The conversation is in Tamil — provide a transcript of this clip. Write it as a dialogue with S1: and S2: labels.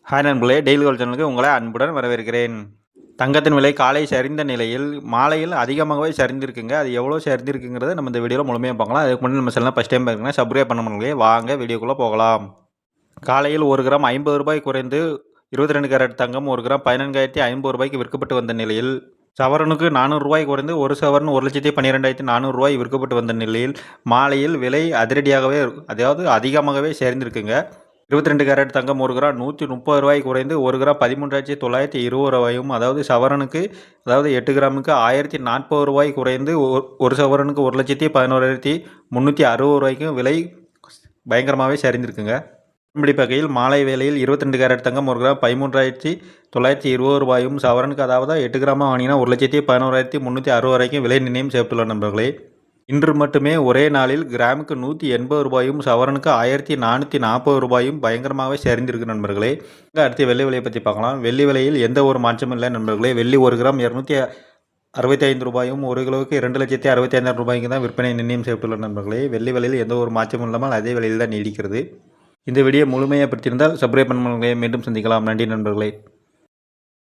S1: ஹாய் நண்பர்களே, டெய்லி கோல்ட் சேனலுக்கு உங்களை அன்புடன் வரவேற்கிறேன். தங்கத்தின் விலை காலை சரிந்த நிலையில் மாலையில் அதிகமாகவே சரிந்திருக்குங்க. அது எவ்வளோ சரிந்திருக்குங்கிறத நம்ம இந்த வீடியோவில் முழுமையாக பார்க்கலாம். அதுக்கு முன்னாடி நம்ம சேனலை ஃபஸ்ட் டைம் பார்க்குறீங்கன்னா சப்ஸ்கிரைப் பண்ண முடியலையே, வாங்க வீடியோக்குள்ளே போகலாம். காலையில் 1 கிராம் ரூ. 50 குறைந்து 22 கேரட் தங்கம் 1 கிராம் ரூ. 14,500 விற்கப்பட்டு வந்த நிலையில், சவரனுக்கு ரூ. 400 குறைந்து 1 சவரன் ரூ. 1,12,400 விற்கப்பட்டு வந்த நிலையில், மாலையில் விலை அதிரடியாகவே அதிகமாகவே சரிந்திருக்குங்க. 22 கேரட் தங்கம் 1 கிராம் ரூ. 130 குறைந்து 1 கிராம் ரூ. 13,920, அதாவது சவரனுக்கு 8 கிராமுக்கு ரூ. 1,040 குறைந்து ஒரு சவரனுக்கு ரூ. 1,11,360 விலை பயங்கரமாகவே சரிந்திருக்குங்க. இப்படி பார்க்கையில் மாலை வேளையில் 22 கேரட் தங்கம் 1 கிராம் ரூ. 13,920, சவரனுக்கு 8 கிராமாக வாங்கினா ரூ. 1,11,360 விலை நிர்ணயம் செய்யப்பட்டுள்ள நண்பர்களே. இன்று மட்டுமே ஒரே நாளில் கிராமுக்கு ரூ. 180, சவரனுக்கு ரூ. 1,440 பயங்கரமாகவே சரிந்திருக்கு நண்பர்களே. அடுத்து வெள்ளி விலையை பற்றி பார்க்கலாம். வெள்ளி விலையில் எந்த ஒரு மாற்றமும் இல்லை நண்பர்களே. வெள்ளி 1 கிராம் ரூ. 265, 1 கிலோவுக்கு ரூ. 2,65,000 தான் விற்பனை நிர்ணயம் செய்யப்பட்டுள்ள நண்பர்களே. வெள்ளி விலையில் எந்த ஒரு மாற்றமும் இல்லாமல் அதே விலையில் தான் நீடிக்கிறது. இந்த வீடியோ முழுமையாக பிடித்திருந்தால் சப்ஸ்கிரைப் பண்ணுங்கள். மீண்டும் சந்திக்கலாம். நன்றி நண்பர்களே.